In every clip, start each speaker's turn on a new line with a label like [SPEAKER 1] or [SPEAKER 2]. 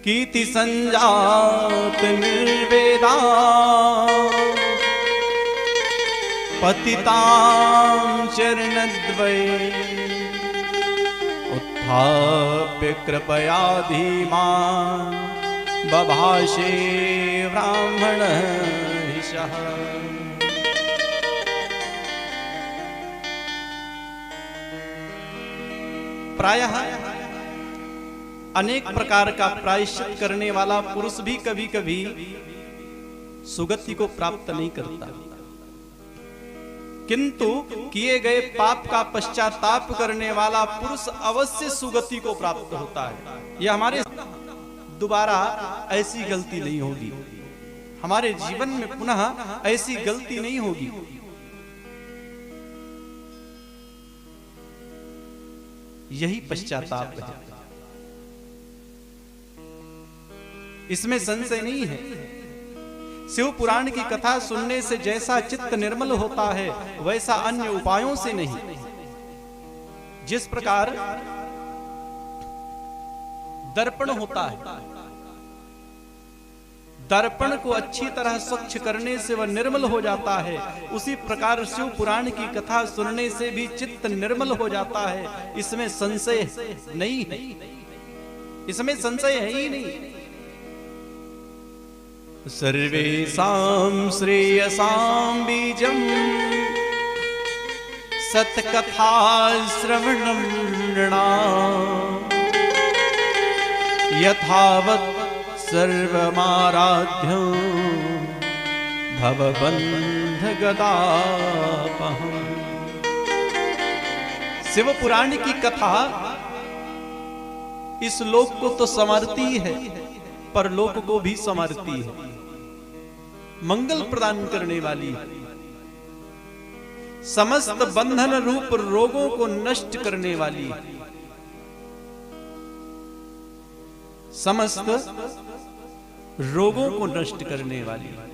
[SPEAKER 1] कीर्ति संजात निर्वेदा पतितां चरणद्वये उत्थाप्य कृपया धीमान् बभाषे ब्राह्मणः। प्रायः अनेक प्रकार का प्रायश्चित करने वाला पुरुष भी कभी कभी सुगति को प्राप्त नहीं करता, किंतु किए गए पाप का पश्चाताप करने वाला पुरुष अवश्य सुगति को प्राप्त होता है। यह हमारे दोबारा ऐसी गलती नहीं होगी, हमारे जीवन में पुनः ऐसी गलती नहीं होगी। यही पश्चाताप है, इसमें संशय नहीं है। शिव पुराण की कथा सुनने से जैसा चित्त निर्मल होता है वैसा अन्य उपायों से नहीं। जिस प्रकार दर्पण होता है, दर्पण को अच्छी तरह स्वच्छ करने से वह निर्मल हो जाता है, उसी प्रकार शिव पुराण की कथा सुनने से भी चित्त निर्मल हो जाता है। इसमें संशय नहीं है, इसमें संशय है ही नहीं। सर्वेषां श्रेयसां बीजं सत्कथा श्रवणं नृणाम् यथावत् सर्वमाराध्यं भवबन्ध गदापहम्। शिव पुराण की कथा इस लोक को तो संवारती है, पर लोक को भी संवारती है, मंगल प्रदान करने वाली है, समस्त बंधन रूप रोगों को नष्ट करने वाली है, समस्त रोगों को नष्ट करने वाली है।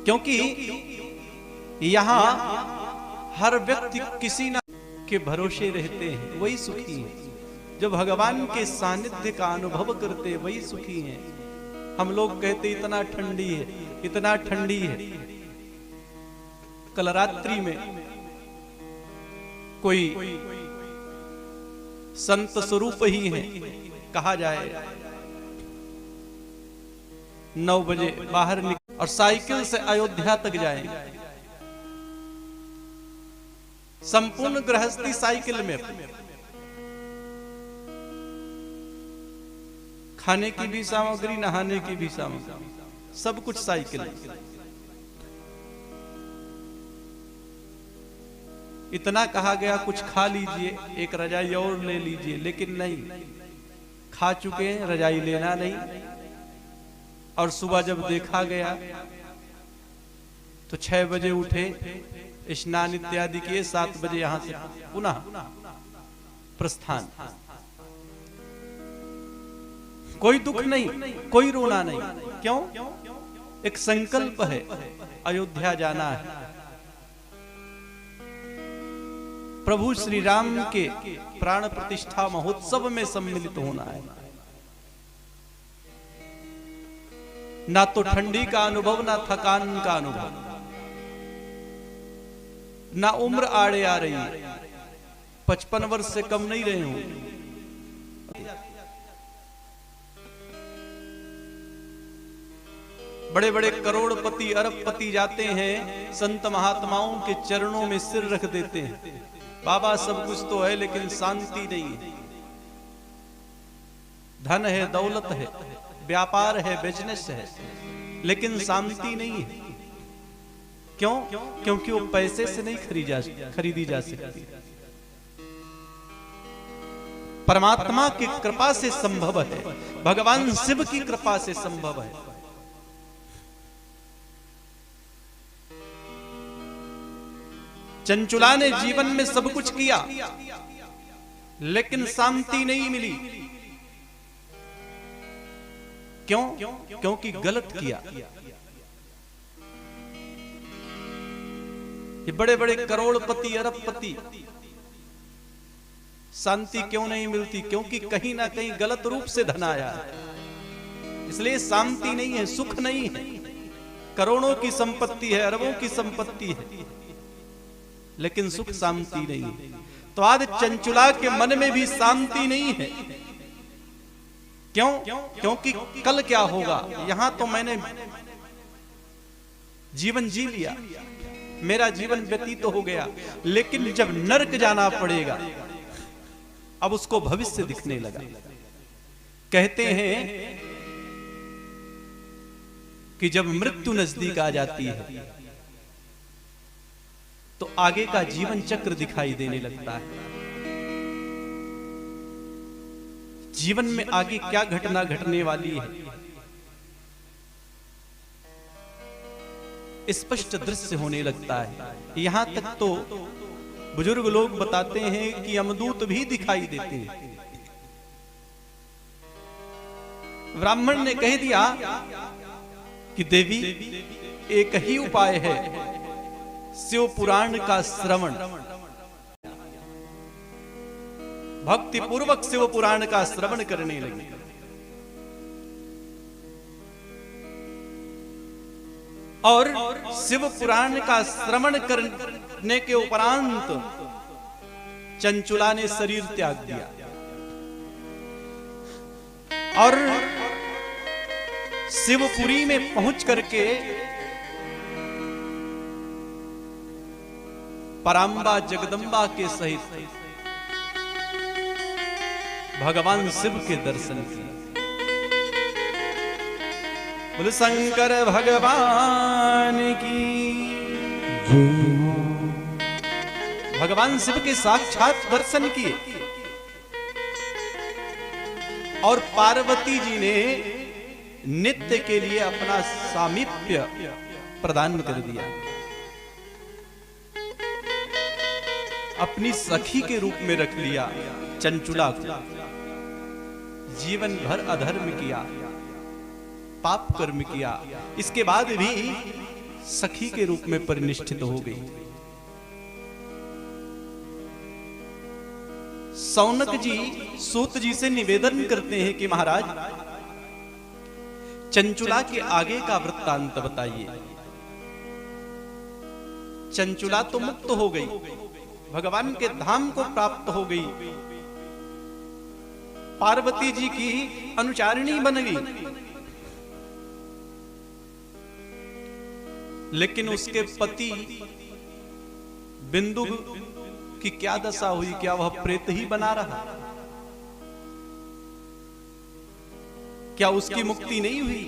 [SPEAKER 1] क्योंकि यहां हर व्यक्ति किसी न के भरोसे रहते हैं, वही सुखी है। जो भगवान के सानिध्य का अनुभव करते वही सुखी हैं। हम लोग कहते इतना ठंडी है, इतना ठंडी है। कल रात्रि में कोई संत स्वरूप ही है, कहा जाए 9 बजे बाहर निकल और साइकिल से अयोध्या तक जाए, संपूर्ण गृहस्थी साइकिल में, खाने की भी सामग्री, नहाने की भी सामग्री, सब कुछ साइकिल। इतना कहा गया कुछ खा लीजिए, एक रजाई और ले लीजिए, लेकिन नहीं, खा चुके हैं, रजाई लेना नहीं। और सुबह जब देखा गया तो 6 बजे उठे, स्नान इत्यादि किए, 7 बजे यहां से पुनः प्रस्थान। कोई दुख नहीं, कोई रोना नहीं। क्यों? एक संकल्प है, अयोध्या जाना है, प्रभु श्री राम के प्राण प्रतिष्ठा महोत्सव में सम्मिलित होना है। ना तो ठंडी का अनुभव, ना थकान का अनुभव, ना उम्र आड़े आ रही है, 55 वर्ष से कम नहीं रहे होंगे। बड़े बड़े करोड़पति अरबपति जाते हैं, संत महात्माओं के चरणों में सिर रख देते हैं। बाबा सब कुछ तो है लेकिन शांति नहीं है। धन है, दौलत है, व्यापार है, बिजनेस है, लेकिन शांति नहीं है। क्यों? क्योंकि वो पैसे से नहीं खरीदी जा सकती, परमात्मा की कृपा से संभव है, भगवान शिव की कृपा से संभव है। चंचुला ने जीवन में सब कुछ किया लेकिन शांति नहीं मिली। क्यों? क्योंकि गलत किया। ये बड़े बड़े करोड़पति अरबपति शांति क्यों नहीं मिलती? क्योंकि कहीं ना कहीं गलत रूप से धन आया है, इसलिए शांति नहीं है, सुख नहीं है। करोड़ों की संपत्ति है, अरबों की संपत्ति है, लेकिन सुख शांति नहीं है। तो आज चंचुला के मन में भी शांति नहीं है। क्यों? क्योंकि कल क्या होगा? यहां तो मैंने जीवन जी लिया, मेरा जीवन व्यतीत तो हो गया, लेकिन जब नरक जाना पड़ेगा, अब उसको भविष्य दिखने लगा। कहते हैं कि जब मृत्यु नजदीक आ जाती है तो आगे का जीवन चक्र दिखाई देने लगता है। जीवन में आगे क्या घटना घटने वाली है, स्पष्ट दृश्य होने लगता है। यहां तक तो बुजुर्ग लोग बताते हैं कि यमदूत भी दिखाई देते हैं। ब्राह्मण ने कह दिया कि देवी, एक ही उपाय है, शिव पुराण का श्रवण। भक्ति पूर्वक शिव पुराण का श्रवण करने लगे। और शिव पुराण का श्रवण करने के उपरांत चंचुला ने शरीर त्याग दिया और शिवपुरी में पहुंच करके पराम्बा जगदम्बा के सहित भगवान शिव के दर्शन किए। बोले शंकर भगवान की। भगवान शिव के साक्षात दर्शन किए और पार्वती जी ने नित्य के लिए अपना सामीप्य प्रदान कर दिया। अपनी सखी के रूप में रख लिया चंचुला को। जीवन भर अधर्म किया, पाप कर्म किया, इसके बाद भी सखी के रूप में परिनिष्ठित हो गई। सौनक जी सूत जी से निवेदन करते हैं कि महाराज, चंचुला के आगे का वृत्तांत बताइए। चंचुला तो मुक्त हो गई, भगवान के धाम को प्राप्त हो गई, पार्वती जी की अनुचारिणी बन गई, लेकिन उसके पति बिंदु की क्या दशा हुई? क्या वह प्रेत ही बना रहा? क्या उसकी मुक्ति नहीं हुई?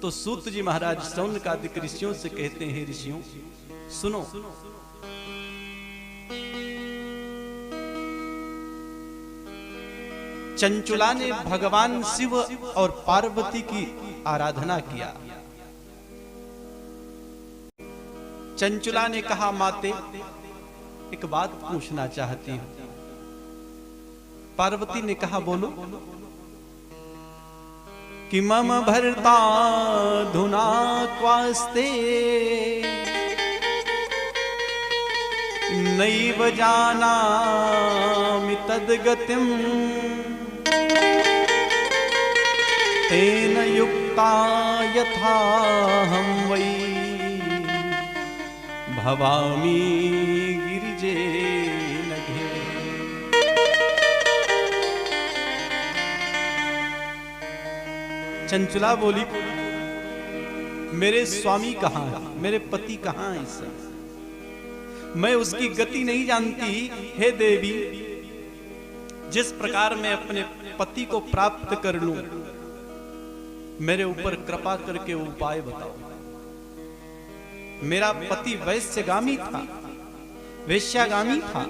[SPEAKER 1] तो सूत जी महाराज शौनकादिक ऋषियों से कहते हैं, ऋषियों सुनो, चंचुला ने भगवान शिव और पार्वती की आराधना किया। चंचुला ने कहा, माते एक बात पूछना चाहती हूं। पार्वती ने कहा, बोलो। कि मम भर्ता धुना क्वास्ते नैव जानामि तद्गतिम् तेन युक्ता यथा हम वै भवामि गिरिजे नघे। चंचुला बोली, मेरे स्वामी कहां है, मेरे पति कहां है? इस समय मैं उसकी गति नहीं जानती। हे देवी, जिस प्रकार मैं अपने पति को प्राप्त कर लूं, मेरे ऊपर कृपा करके उपाय बताओ। मेरा पति वैश्यगामी था, वेश्यागामी था,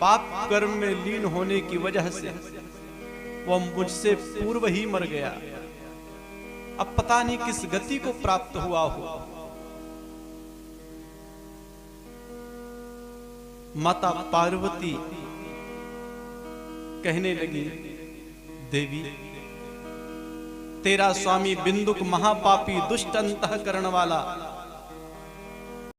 [SPEAKER 1] पाप कर्म में लीन होने की वजह से वह मुझसे पूर्व ही मर गया। अब पता नहीं किस गति को प्राप्त हुआ हो। माता पार्वती कहने लगी, देवी, तेरा स्वामी बिंदुक महापापी दुष्ट अंतःकरण वाला